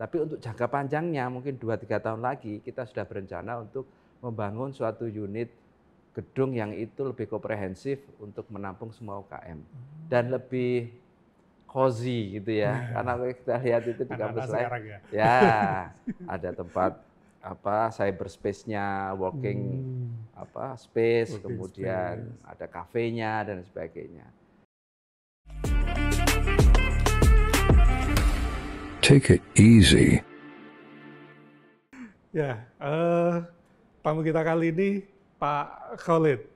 Tapi untuk jangka panjangnya mungkin 2-3 tahun lagi kita sudah berencana untuk membangun suatu unit gedung yang itu lebih komprehensif untuk menampung semua UKM dan lebih cozy gitu ya. Karena kita lihat itu di kampus lain, ya ada tempat cyberspace-nya, working space, kemudian ada kafenya dan sebagainya. Take it easy. Ya, tamu kita kali ini Pak Khalid.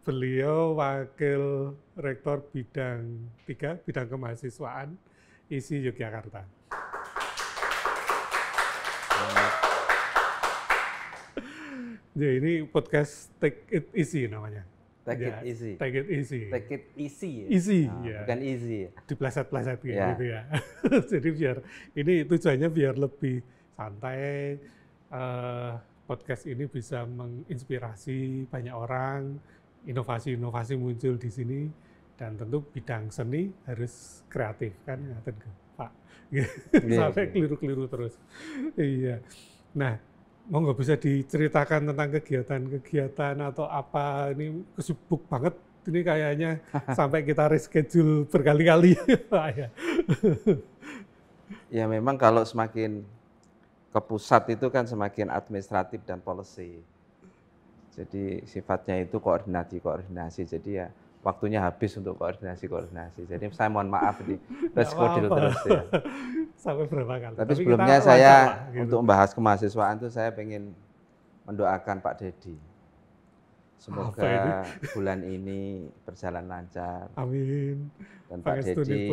Beliau Wakil Rektor Bidang 3, Bidang Kemahasiswaan ISI Yogyakarta. Ya, ini podcast Take It Easy namanya. Take it easy. Take it easy. Take it easy. Easy, ya. Bukan easy. Dipleset-pleset gitu ya. Jadi biar ini tujuannya biar lebih santai. Podcast ini bisa menginspirasi banyak orang. Inovasi-inovasi muncul di sini. Dan tentu bidang seni harus kreatif kan, Pak. Sampai keliru-keliru terus. Iya. Nah, mau nggak bisa diceritakan tentang kegiatan-kegiatan atau apa, ini kesibuk banget ini kayaknya sampai kita reschedule berkali-kali. Ya memang kalau semakin ke pusat itu kan semakin administratif dan policy. Jadi sifatnya itu koordinasi. Jadi ya waktunya habis untuk koordinasi. Jadi saya mohon maaf di reschedule terus ya. Sampai berapa kali. Tapi sebelumnya saya gitu. Untuk membahas kemahasiswaan itu saya ingin mendoakan Pak Dedi. Semoga bulan ini berjalan lancar. Amin. Dan Pak Dedi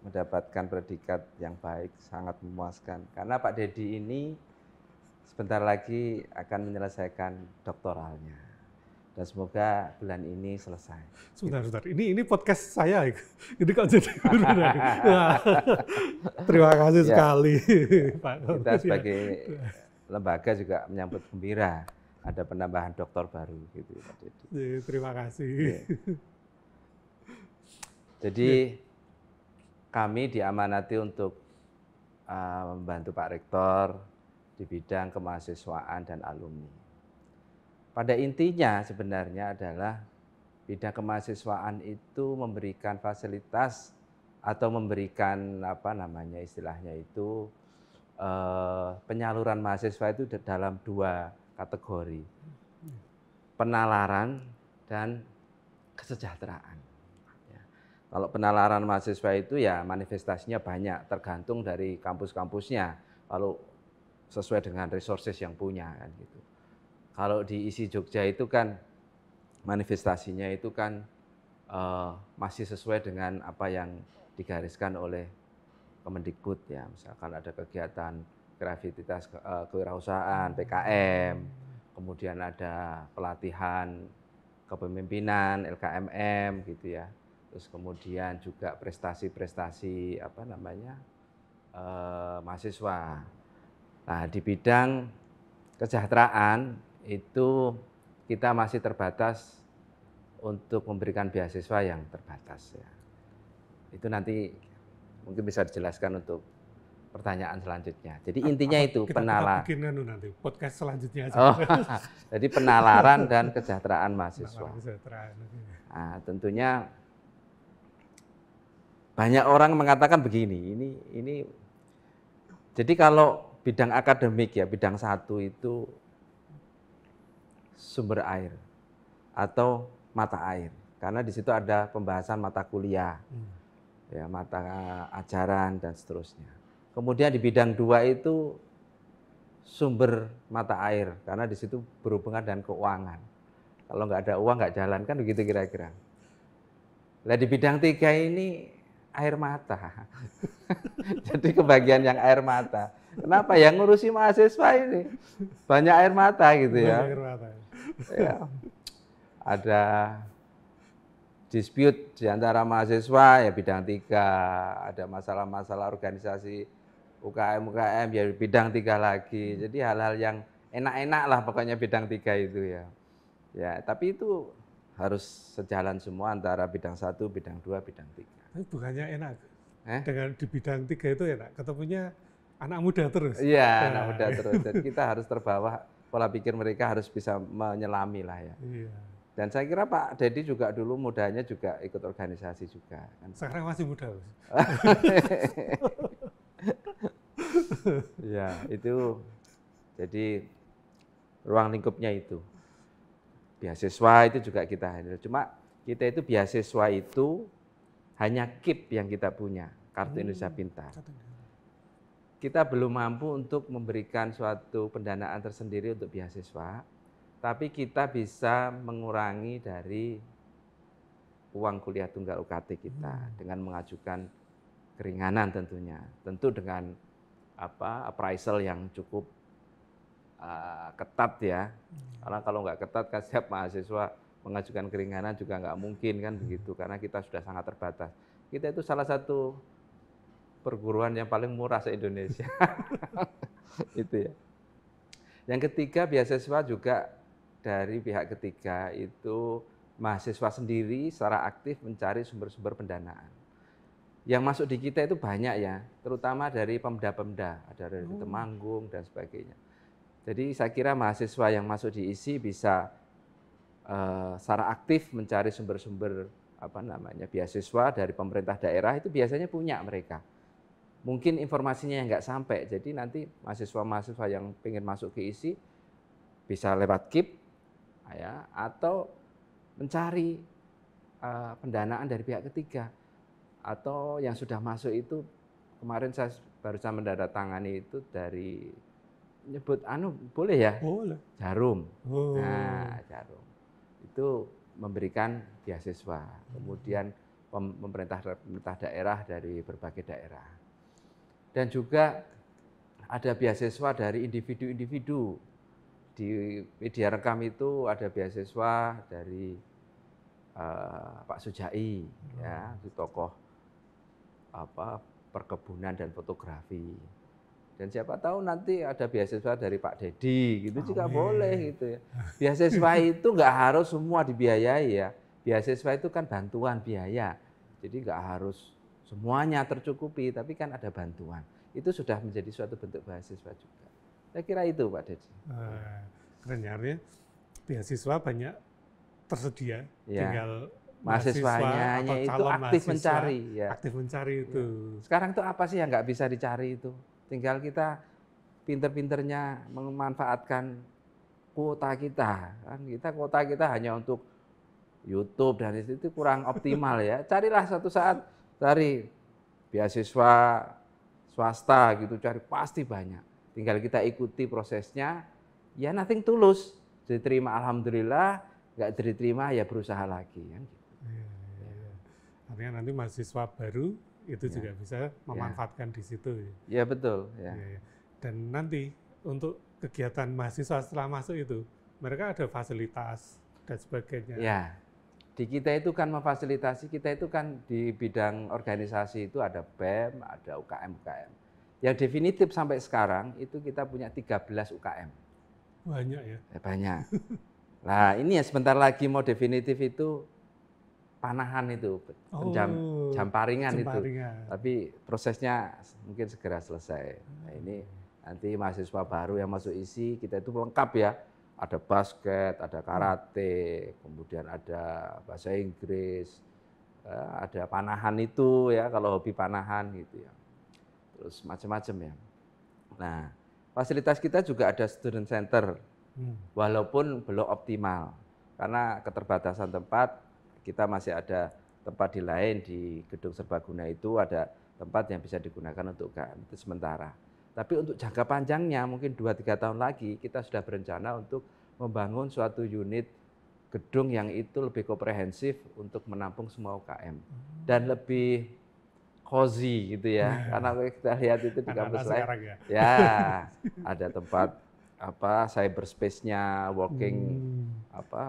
mendapatkan predikat yang baik, sangat memuaskan. Karena Pak Dedi ini sebentar lagi akan menyelesaikan doktoralnya. Dan semoga bulan ini selesai. Sebentar. Ini podcast saya. Ini kok jadi terima kasih sekali, Pak. Kita sebagai lembaga juga menyambut gembira ada penambahan doktor baru gitu, Pak Dedi. Terima kasih. Jadi kami diamanati untuk membantu Pak Rektor di bidang kemahasiswaan dan alumni. Pada intinya sebenarnya adalah bidang kemahasiswaan itu memberikan fasilitas atau memberikan istilahnya itu penyaluran mahasiswa itu dalam 2 kategori, penalaran dan kesejahteraan. Ya. Kalau penalaran mahasiswa itu ya manifestasinya banyak, tergantung dari kampus-kampusnya. Kalau sesuai dengan resources yang punya kan gitu. Kalau di ISI Jogja itu kan manifestasinya itu kan masih sesuai dengan apa yang digariskan oleh Kemendikbud ya. Misalkan ada kegiatan kreativitas kewirausahaan, PKM, kemudian ada pelatihan kepemimpinan, LKMM gitu ya. Terus kemudian juga prestasi-prestasi mahasiswa. Nah, di bidang kesejahteraan itu kita masih terbatas untuk memberikan beasiswa yang terbatas ya. Itu nanti mungkin bisa dijelaskan untuk pertanyaan selanjutnya. Jadi intinya itu penalaran. Kita bikin nanti podcast selanjutnya aja. Jadi penalaran dan kesejahteraan mahasiswa. Nah, tentunya banyak orang mengatakan begini, ini jadi kalau bidang akademik ya, bidang 1 itu sumber air atau mata air, karena di situ ada pembahasan mata kuliah, ya, mata ajaran dan seterusnya. Kemudian di bidang 2 itu sumber mata air, karena di situ berhubungan dengan keuangan. Kalau nggak ada uang nggak jalan kan begitu kira-kira. Nah di bidang 3 ini air mata, jadi kebagian yang air mata. Kenapa ya ngurusi mahasiswa ini banyak air mata gitu ya. Air mata. Ya. Ada dispute di antara mahasiswa ya bidang 3, ada masalah-masalah organisasi UKM ya bidang 3 lagi. Jadi hal-hal yang enak-enak lah pokoknya bidang 3 itu ya. Ya, tapi itu harus sejalan semua antara bidang 1, bidang 2, bidang 3. Tapi bukannya enak. Dengan di bidang 3 itu enak, ketemunya anak muda terus. Iya, Nah, anak muda terus. Jadi kita harus terbawa pola pikir mereka harus bisa menyelami lah ya. iya. Dan saya kira Pak Dedi juga dulu mudanya juga ikut organisasi juga kan. Sekarang masih muda, Mas. Ya, itu jadi ruang lingkupnya itu. Beasiswa itu juga kita handle. Cuma kita itu beasiswa itu hanya KIP yang kita punya, Kartu Indonesia Pintar. Kita belum mampu untuk memberikan suatu pendanaan tersendiri untuk beasiswa, tapi kita bisa mengurangi dari uang kuliah tunggal UKT kita dengan mengajukan keringanan tentunya. Tentu dengan appraisal yang cukup ketat ya. Karena kalau nggak ketat kan setiap mahasiswa mengajukan keringanan juga nggak mungkin kan begitu, karena kita sudah sangat terbatas. Kita itu salah satu perguruan yang paling murah se-Indonesia. Itu ya. Yang ketiga, beasiswa juga dari pihak ketiga itu mahasiswa sendiri secara aktif mencari sumber-sumber pendanaan. Yang masuk di kita itu banyak ya, terutama dari pemda-pemda, ada dari Temanggung dan sebagainya. Jadi saya kira mahasiswa yang masuk di ISI bisa secara aktif mencari sumber-sumber beasiswa dari pemerintah daerah, itu biasanya punya mereka. Mungkin informasinya yang nggak sampai, jadi nanti mahasiswa-mahasiswa yang pengen masuk ke ISI bisa lewat KIP ya, atau mencari pendanaan dari pihak ketiga, atau yang sudah masuk itu kemarin saya barusan menandatangani itu dari nyebut boleh ya? Boleh. Jarum. Oh. Nah, Jarum itu memberikan beasiswa, kemudian pemerintah daerah dari berbagai daerah. Dan juga ada beasiswa dari individu-individu. Di media rekam itu ada beasiswa dari Pak Sujai, ya, di tokoh perkebunan dan fotografi. Dan siapa tahu nanti ada beasiswa dari Pak Dedi, gitu juga boleh gitu ya. Beasiswa itu nggak harus semua dibiayai ya. Beasiswa itu kan bantuan biaya, jadi nggak harus semuanya tercukupi, tapi kan ada bantuan. Itu sudah menjadi suatu bentuk beasiswa juga. Saya kira itu Pak Dedi. Keren ya, artinya beasiswa banyak tersedia, Ya. tinggal Mahasiswanya atau itu calon aktif mahasiswa mencari. Ya. Aktif mencari itu. Ya. Sekarang tuh apa sih yang nggak bisa dicari itu? Tinggal kita pinter-pinternya memanfaatkan kuota kita. Kan kuota kita hanya untuk YouTube dan itu kurang optimal ya. Carilah suatu saat, cari beasiswa swasta gitu, cari pasti banyak. Tinggal kita ikuti prosesnya, ya nothing tulus. Diterima alhamdulillah, nggak diterima ya berusaha lagi. Kan gitu. Ya. Artinya nanti mahasiswa baru itu juga bisa memanfaatkan di situ. Ya betul. Ya. Dan nanti untuk kegiatan mahasiswa setelah masuk itu, mereka ada fasilitas dan sebagainya. Ya, di kita itu kan memfasilitasi, kita itu kan di bidang organisasi itu ada BEM, ada UKM-UKM. Yang definitif sampai sekarang itu kita punya 13 UKM. Banyak ya? Banyak. Nah ini ya sebentar lagi mau definitif itu panahan itu, jamparingan itu. Tapi prosesnya mungkin segera selesai. Nah ini nanti mahasiswa baru yang masuk ISI, kita itu lengkap ya. Ada basket, ada karate, kemudian ada bahasa Inggris, ada panahan itu ya, kalau hobi panahan gitu ya. Terus macam-macam ya. Nah, fasilitas kita juga ada student center, walaupun belum optimal. Karena keterbatasan tempat, kita masih ada tempat di lain, di Gedung Serbaguna itu ada tempat yang bisa digunakan untuk UKM, itu sementara. Tapi untuk jangka panjangnya, mungkin 2-3 tahun lagi, kita sudah berencana untuk membangun suatu unit gedung yang itu lebih komprehensif untuk menampung semua UKM. Dan lebih cozy gitu ya, karena kita lihat itu di kampus lain, ya ada tempat cyberspace-nya, working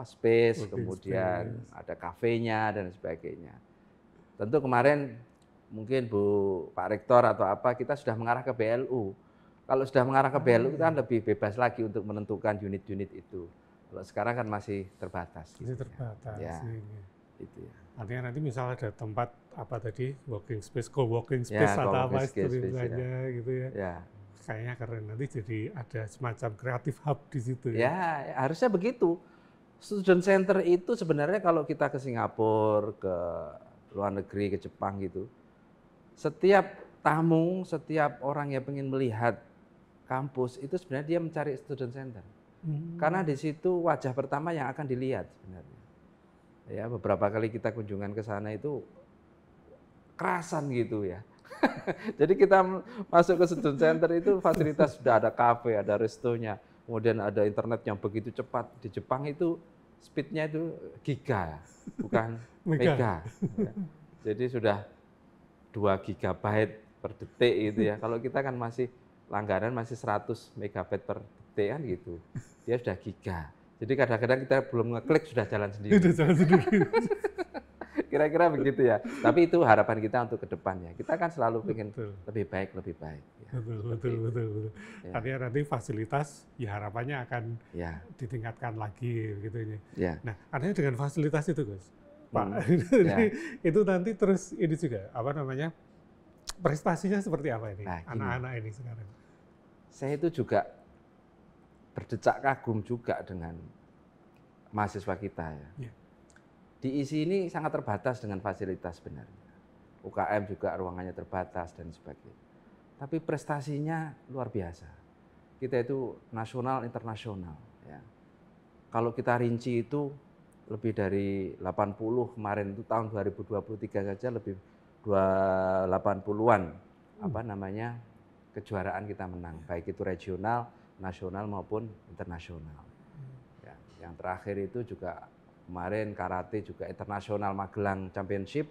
space, kemudian ada kafenya dan sebagainya. Tentu kemarin mungkin Pak Rektor atau kita sudah mengarah ke BLU. Kalau sudah mengarah ke BLU kan lebih bebas lagi untuk menentukan unit-unit itu. Kalau sekarang kan masih terbatas. Masih terbatas. Ya, itu ya. Artinya nanti misalnya ada tempat working space, co-working space atau apa istilahnya gitu ya. kayaknya keren, nanti jadi ada semacam creative hub di situ ya. Ya, harusnya begitu. Student center itu sebenarnya kalau kita ke Singapura, ke luar negeri, ke Jepang gitu, setiap tamu, setiap orang yang ingin melihat kampus itu sebenarnya dia mencari student center. Karena di situ wajah pertama yang akan dilihat sebenarnya. Ya, beberapa kali kita kunjungan ke sana itu kerasan gitu ya. Jadi kita masuk ke student center itu fasilitas sudah ada kafe, ada restonya, kemudian ada internet yang begitu cepat. Di Jepang itu speednya itu giga, bukan mega. Ya. Jadi sudah 2 gigabyte per detik gitu ya. Kalau kita kan masih langganan masih 100 megabyte per detik kan gitu. Dia sudah giga. Jadi kadang-kadang kita belum ngeklik sudah jalan sendiri. Udah jalan sendiri. Kira-kira begitu ya. Tapi itu harapan kita untuk ke depannya. Kita kan selalu ingin Betul. lebih baik, lebih baik. Ya, Betul. Ya. Artinya nanti fasilitas ya harapannya akan Ya, ditingkatkan lagi gitu ini. ya. Nah, artinya dengan fasilitas itu, Gus, Pak, Ya. itu nanti terus ini juga apa namanya prestasinya seperti apa ini Nah, gini. anak-anak ini sekarang? Saya itu juga berdecak kagum juga dengan mahasiswa kita ya. Ya. Di ISI ini sangat terbatas dengan fasilitas sebenarnya. UKM juga ruangannya terbatas dan sebagainya. Tapi prestasinya luar biasa. Kita itu nasional, internasional. Ya. Kalau kita rinci itu lebih dari 80 kemarin itu tahun 2023 saja lebih 80-an apa namanya kejuaraan kita menang, baik itu regional, nasional maupun internasional. Ya, yang terakhir itu juga kemarin karate juga internasional Magelang Championship